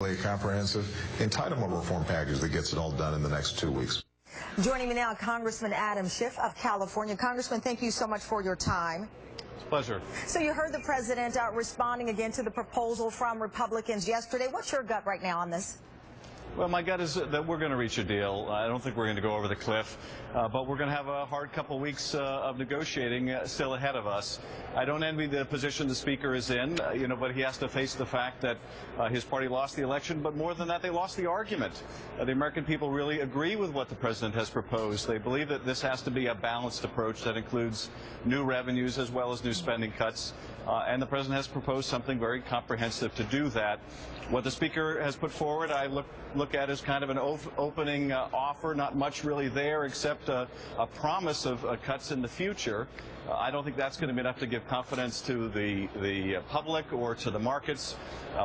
A comprehensive entitlement reform package that gets it all done in the next 2 weeks. Joining me now, Congressman Adam Schiff of California. Congressman, thank you so much for your time. It's a pleasure. So you heard the president responding again to the proposal from Republicans yesterday. What's your gut right now on this? Well, my gut is that we're going to reach a deal. I don't think we're going to go over the cliff, but we're going to have a hard couple weeks of negotiating still ahead of us. I don't envy the position the Speaker is in, but he has to face the fact that his party lost the election, but more than that, they lost the argument. The American people really agree with what the President has proposed. They believe that this has to be a balanced approach that includes new revenues as well as new spending cuts, and the President has proposed something very comprehensive to do that. What the Speaker has put forward, I look at as kind of an opening offer, not much really there except a promise of cuts in the future. I don't think that's going to be enough to give confidence to the public or to the markets.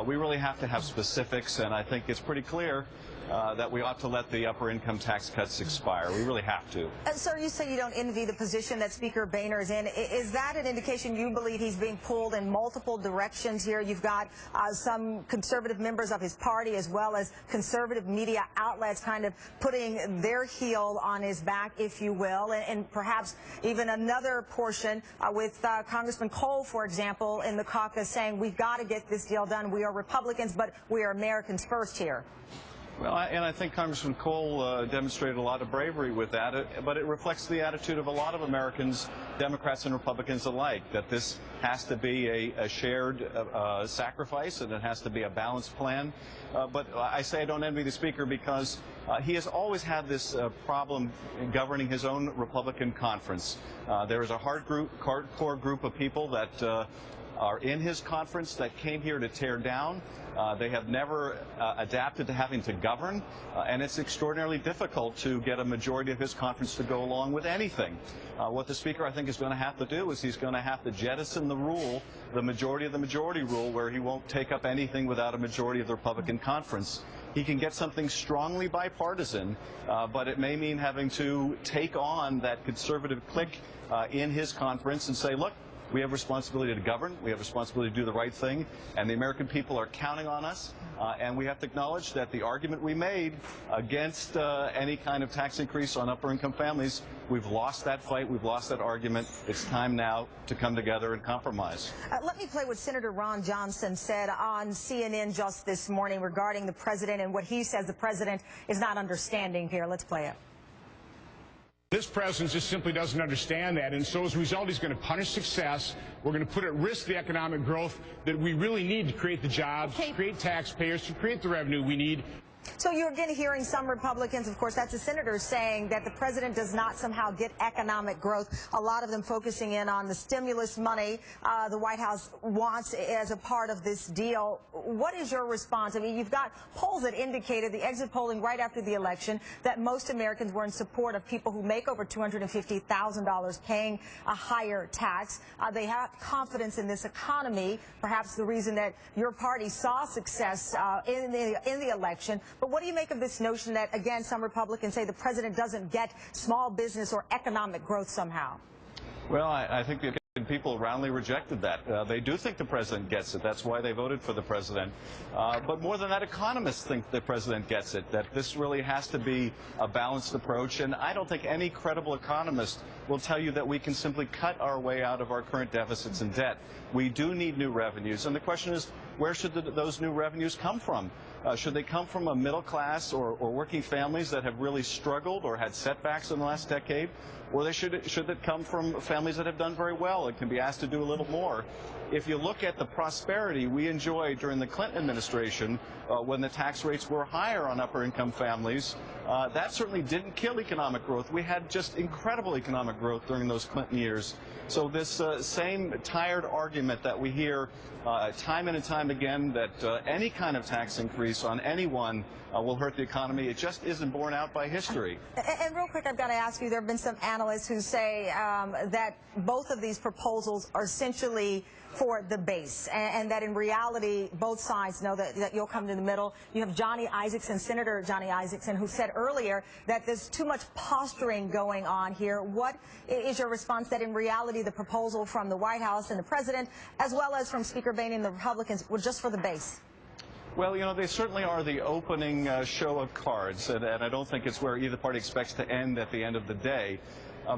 We really have to have specifics, and I think it's pretty clear that we ought to let the upper income tax cuts expire. We really have to. Sir, you say you don't envy the position that Speaker Boehner is in. Is that an indication you believe he's being pulled in multiple directions here? You've got some conservative members of his party as well as conservative media outlets kind of putting their heel on his back, if you will, and perhaps even another portion with Congressman Cole, for example, in the caucus saying we've got to get this deal done. We are Republicans, but we are Americans first here. Well, and I think Congressman Cole demonstrated a lot of bravery with that, but it reflects the attitude of a lot of Americans, Democrats and Republicans alike, that this has to be a shared sacrifice and it has to be a balanced plan. But I say I don't envy the Speaker because he has always had this problem in governing his own Republican conference. There is a hardcore group of people that are in his conference that came here to tear down. They have never adapted to having to govern, and it's extraordinarily difficult to get a majority of his conference to go along with anything. What the Speaker, I think, is going to have to do is he's going to have to jettison the rule, the majority of the majority rule, where he won't take up anything without a majority of the Republican conference. He can get something strongly bipartisan, but it may mean having to take on that conservative clique in his conference and say, look, we have responsibility to govern, we have responsibility to do the right thing, and the American people are counting on us, and we have to acknowledge that the argument we made against any kind of tax increase on upper-income families, we've lost that fight, we've lost that argument. It's time now to come together and compromise. Let me play what Senator Ron Johnson said on CNN just this morning regarding the President and what he says the President is not understanding here. Let's play it. This president just simply doesn't understand that, and so as a result, he's going to punish success. We're going to put at risk the economic growth that we really need to create the jobs, to create taxpayers, to create the revenue we need. So you're again hearing some Republicans, of course, that's the senator, saying that the president does not somehow get economic growth. A lot of them focusing in on the stimulus money the White House wants as a part of this deal. What is your response? I mean, you've got polls that indicated, the exit polling right after the election, that most Americans were in support of people who make over $250,000 paying a higher tax. They have confidence in this economy, perhaps the reason that your party saw success in the election. But what do you make of this notion that, again, some Republicans say the president doesn't get small business or economic growth somehow? Well, I think the people roundly rejected that. They do think the president gets it. That's why they voted for the president. But more than that, economists think the president gets it, that this really has to be a balanced approach. And I don't think any credible economist will tell you that we can simply cut our way out of our current deficits and debt. We do need new revenues. And the question is, where should those new revenues come from? Should they come from a middle class or working families that have really struggled or had setbacks in the last decade? Or should it come from families that have done very well and can be asked to do a little more? If you look at the prosperity we enjoyed during the Clinton administration, when the tax rates were higher on upper-income families, that certainly didn't kill economic growth. We had just incredible economic growth during those Clinton years. So this same tired argument that we hear time and time again that any kind of tax increase on anyone will hurt the economy, it just isn't borne out by history. And real quick, I've got to ask you, there have been some analysts who say that both of these proposals are essentially for the base, and that in reality, both sides know that you'll come to the middle. You have Johnny Isakson, Senator Johnny Isakson, who said earlier that there's too much posturing going on here. What is your response that in reality the proposal from the White House and the President, as well as from Speaker Boehner and the Republicans, were just for the base? Well, you know, they certainly are the opening show of cards, and I don't think it's where either party expects to end at the end of the day.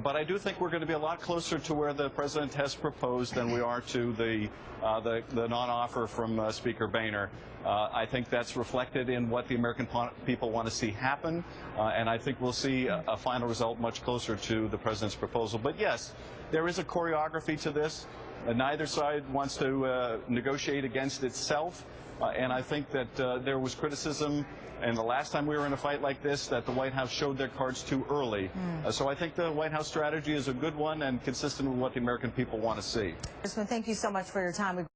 But I do think we're going to be a lot closer to where the president has proposed than we are to the non-offer from Speaker Boehner. I think that's reflected in what the American people want to see happen, and I think we'll see a final result much closer to the president's proposal. But yes, there is a choreography to this. Neither side wants to negotiate against itself. And I think that there was criticism, and the last time we were in a fight like this, that the White House showed their cards too early. So I think the White House strategy is a good one and consistent with what the American people want to see. Congressman, thank you so much for your time.